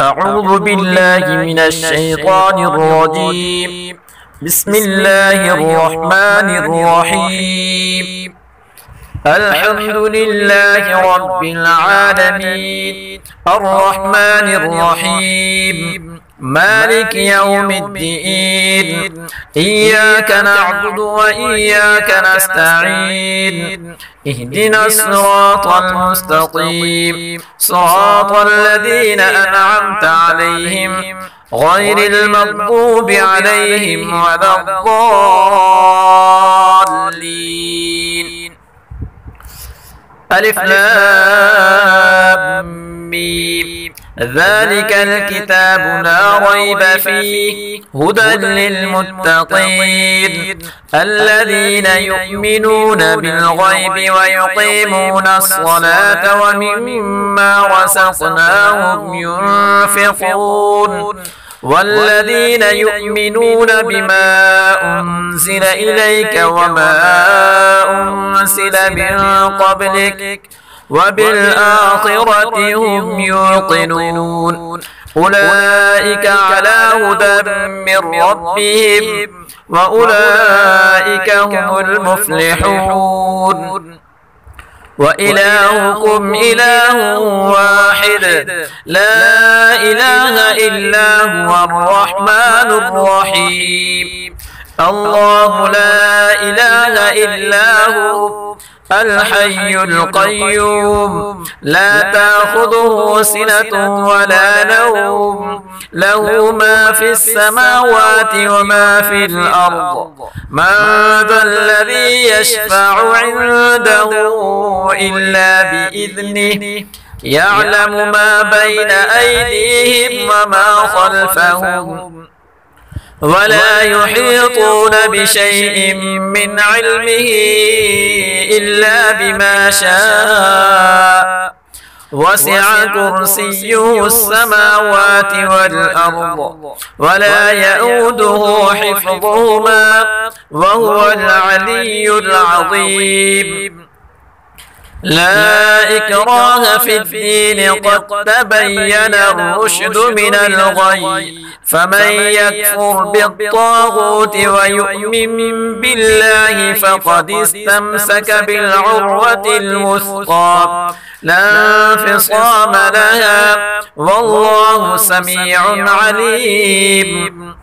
أعوذ بالله من الشيطان الرجيم. بسم الله الرحمن الرحيم. الحمد لله رب العالمين، الرحمن الرحيم، مالك يوم الدين. إياك نعبد وإياك نستعين. اهدنا الصراط المستقيم، صراط الذين أنعمت عليهم غير المغضوب عليهم ولا الضالين. ألف لام ميم. ذلك الكتاب لا ريب فيه هدى للمتقين الذين يؤمنون بالغيب ويقيمون الصلاة ومما رزقناهم ينفقون والذين يؤمنون بما أنزل إليك وما أنزل من قبلك وبالآخرة هم يوقنون. أولئك على هدى من ربهم وأولئك هم المفلحون. وإلهكم إله واحد لا إله إلا هو الرحمن الرحيم. الله لا إله إلا هو الحي القيوم لا تأخذه سنة ولا نوم، له ما في السماوات وما في الأرض. من ذا الذي يشفع عنده إلا بإذنه، يعلم ما بين أيديهم وما خلفهم ولا يحيطون بشيء من علمه إلا بما شاء. وسع كرسيه السماوات والأرض ولا يؤوده حفظهما وهو العلي العظيم. لا إكراه في الدين قد تبين الرشد من الغي، فمن يكفر بالطاغوت ويؤمن بالله فقد استمسك بالعروة الوثقى لا انفصام لها والله سميع عليم.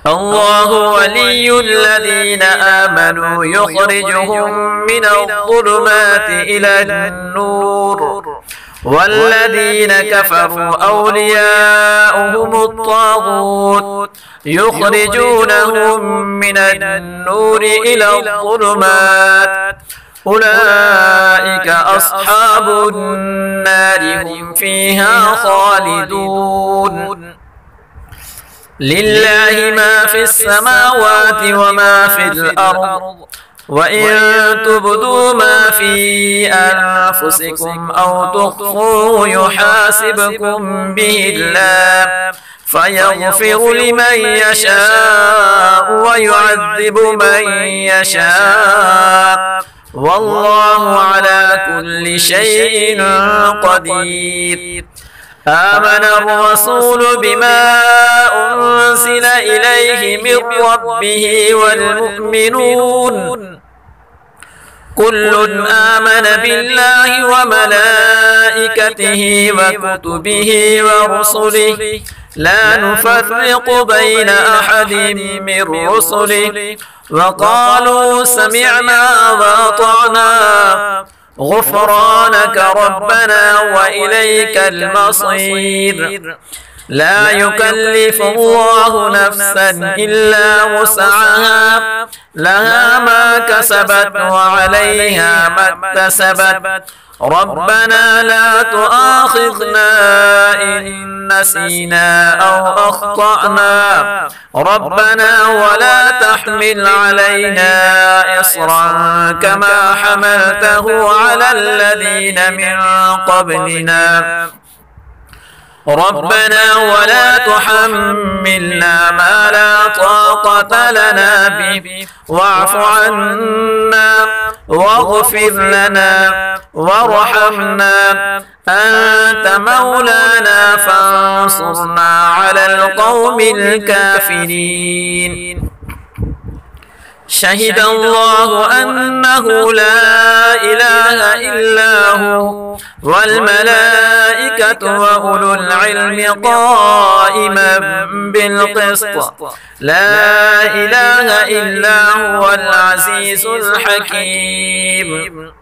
الله ولي الذين آمنوا يخرجهم من الظلمات إلى النور، والذين كفروا أولياؤهم الطاغوت يخرجونهم من النور إلى الظلمات. أولئك أصحاب النار هم فيها خالدون. لله ما في السماوات وما في الأرض، وإن تبدوا ما في أنفسكم أو تخفوه يحاسبكم به الله فيغفر لمن يشاء ويعذب من يشاء والله على كل شيء قدير. آمن الرسول بما أنزل إليه من ربه والمؤمنون كل آمن بالله وملائكته وكتبه ورسله لا نفرق بين أحد من رسله وقالوا سمعنا وأطعنا غفرانك ربنا وإليك المصير. لا يكلف الله نفسا إلا وسعها، لها ما كسبت وعليها ما اكتسبت. ربنا لا تؤاخذنا إن نسينا أو أخطأنا، ربنا ولا تحمل علينا إصرا كما حملته على الذين من قبلنا. ربنا ولا تحملنا ما لا طاقة لنا به واعف عنا واغفر لنا وارحمنا أنت مولانا فانصرنا على القوم الكافرين. شهد الله أنه لا إله إلا هو والملائكة وأولو العلم قائما بالقسط لا إله إلا هو العزيز الحكيم.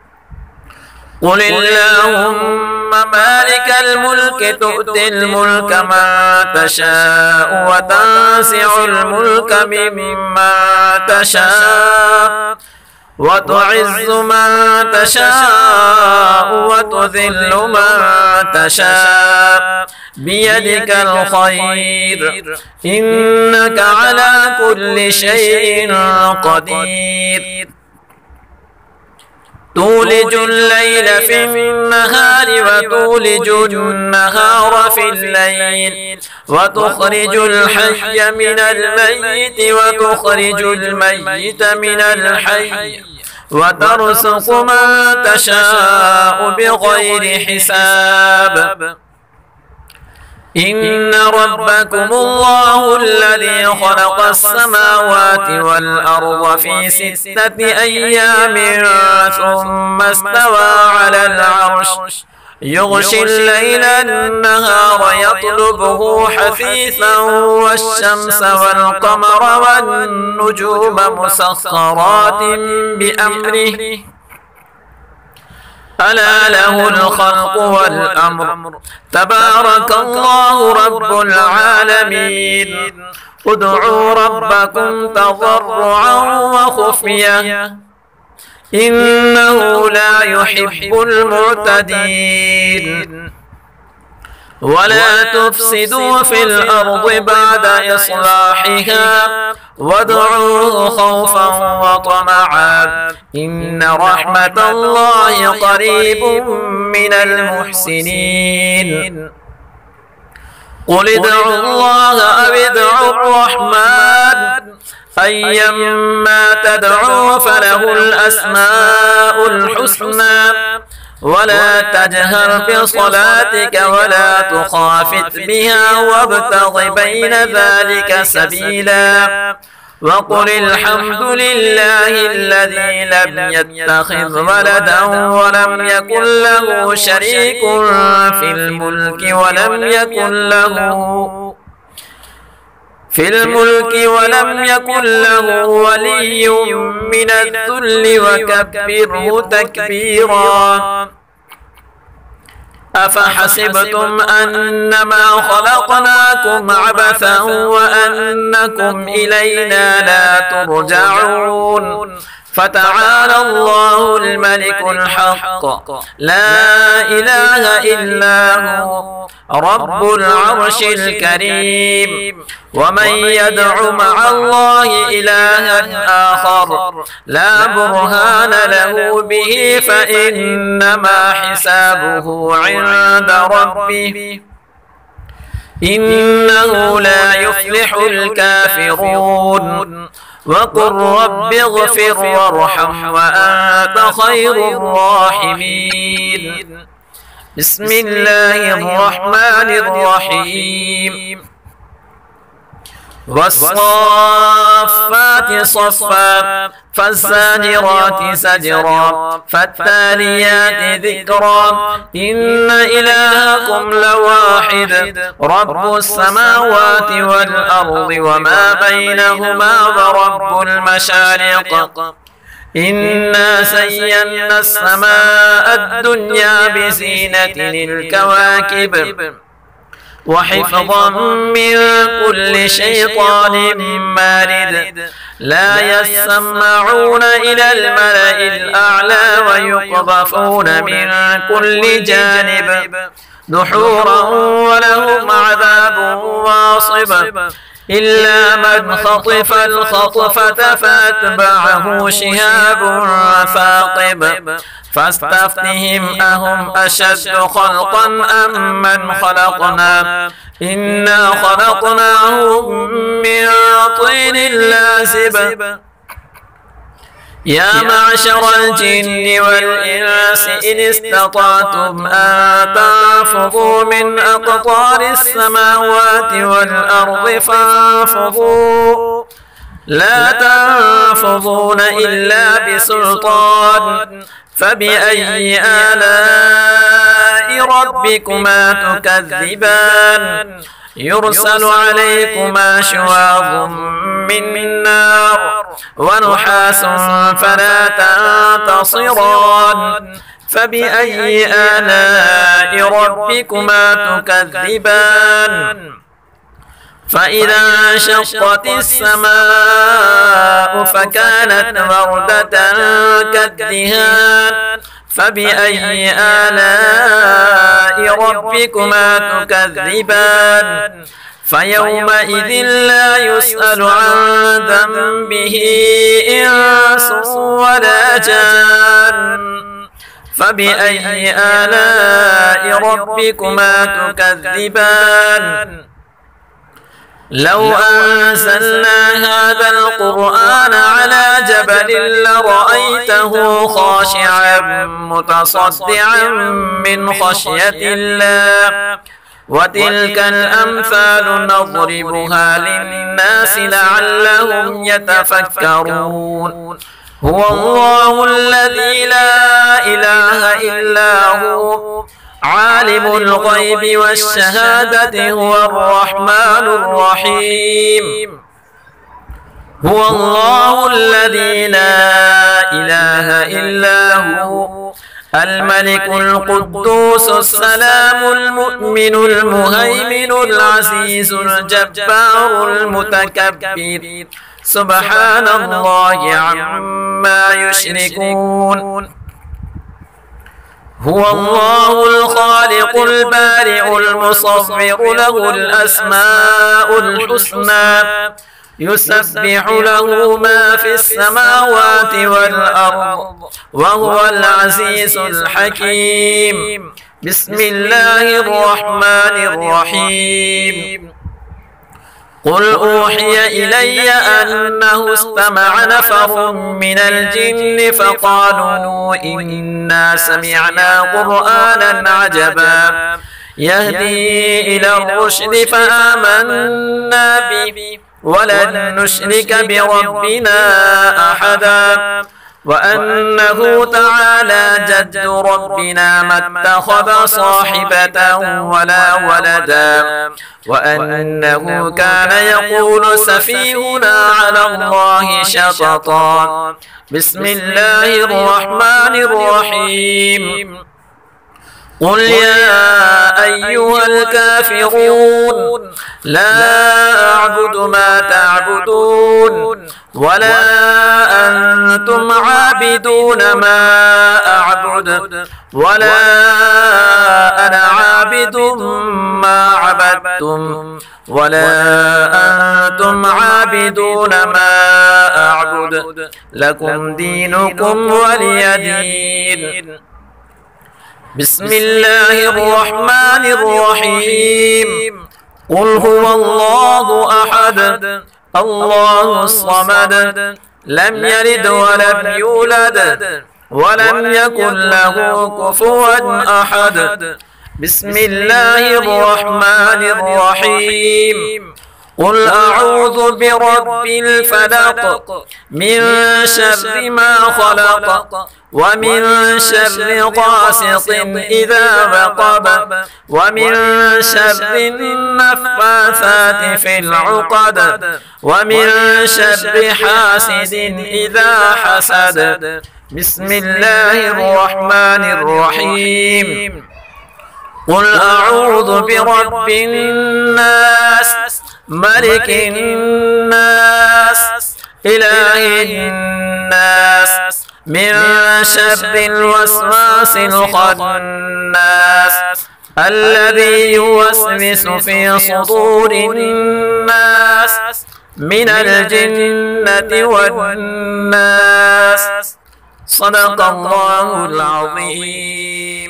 قل اللهم مالك الملك تؤتي الملك من تشاء وتنزع الملك ممن تشاء وتعز من تشاء وتذل من تشاء بيدك الخير إنك على كل شيء قدير. تولج الليل في النهار وتولج النهار في الليل وتخرج الحي من الميت وتخرج الميت من الحي وترزق من تشاء بغير حساب. إن ربكم الله الذي خلق السماوات والأرض في 6 أيام ثم استوى على العرش يغشي الليل النهار يطلبه حثيثا والشمس والقمر والنجوم مسخرات بأمره ألا له الخلق والأمر تبارك الله رب العالمين. ادعوا ربكم تضرعا وخفية إنه لا يحب المعتدين. ولا تفسدوا في الأرض بعد إصلاحها وادعوه خوفا وطمعا إن رحمة الله قريب من المحسنين. قل ادعوا الله أو ادعوا الرحمن أيما تدعوا فله الأسماء الحسنى ولا تجهر بصلاتك ولا تخافت بها وابتغ بين ذلك سبيلا. وقل الحمد لله الذي لم يتخذ ولدا ولم يكن له شريك في الملك ولم يكن له ولي من الذل وكبره تكبيرا. أفحسبتم أنما خلقناكم عبثا وأنكم إلينا لا ترجعون. فتعالى الله الملك الحق لا إله إلا هو رب العرش الكريم. ومن يدع مع الله إلها آخر لا برهان له به فإنما حسابه عند ربه إنه لا يفلح الكافرون. وقل رب اغفر وارحم وأنت خير الراحمين. بسم الله الرحمن الرحيم. والصافات صفا فالزاجرات زجرا فالتاليات ذكرا إن إلهكم لواحد رب السماوات والأرض وما بينهما ورب المشارق. إنا زينا السماء الدنيا بزينة الكواكب وحفظا من كل شيطان مارد. لا يسمعون إلى الملأ الأعلى ويقذفون من كل جانب دحورا ولهم عذاب واصب. إلا من خطف الخطفة فأتبعه شهاب ثاقب فاستفتهم أهم أشد خلقا أم من خلقنا إنا خلقناهم من طين لازب يا معشر الجن والإنس إن استطعتم أن تنفذوا من أقطار السماوات والأرض فانفذوا لا تنفذون إلا بسلطان فبأي آلاء ربكما تكذبان يرسل عليكما شواظ من نار ونحاس فلا تنتصران فبأي آلاء ربكما تكذبان فإذا انشقت السماء فكانت وردة كالدهان فبأي آلاء ربكما تكذبان فيومئذ لا يسأل عن ذنبه إنس ولا جان فبأي آلاء ربكما تكذبان لو أنزلنا هذا القرآن على جبل لرأيته خاشعا متصدعا من خشية الله وتلك الأمثال نضربها للناس لعلهم يتفكرون هو الله الذي لا إله إلا هو عالم الغيب والشهادة هو الرحمن الرحيم هو الله الذي لا إله إلا هو الملك القدوس السلام المؤمن المهيمن العزيز الجبار المتكبر سبحان الله عما يشركون هو الله الخالق البارئ المصور له الأسماء الحسنى يسبح له ما في السماوات والأرض وهو العزيز الحكيم بسم الله الرحمن الرحيم قل أوحي إلي أنه استمع نفر من الجن فقالوا إنا سمعنا قرآنا عجبا يهدي إلى الرشد فآمنا به ولن نشرك بربنا أحدا وأنه تعالى جد ربنا ما اتخذ صاحبة ولا ولدا وأنه كان يقول سفيهنا على الله شططا بسم الله الرحمن الرحيم قل يا أيها الكافرون لا أعبد ما تعبدون ولا أنتم عابدون ما أعبد ولا أنا عابد ما عبدتم ولا أنتم عابدون ما أعبد لكم دينكم ولي دين بسم الله الرحمن الرحيم قل هو الله أحد الله الصمد لم يلد ولم يولد ولم يكن له كفوا أحد بسم الله الرحمن الرحيم قل أعوذ برب الفلق من شر ما خلق ومن شر غاسق إذا وقب ومن شر النفاثات في العقد ومن شر حاسد إذا حسد بسم الله الرحمن الرحيم قل أعوذ برب الناس ملك الناس إله الناس من شر الوسواس الخناس الذي يوسوس في صدور الناس من الجنة والناس صدق الله العظيم.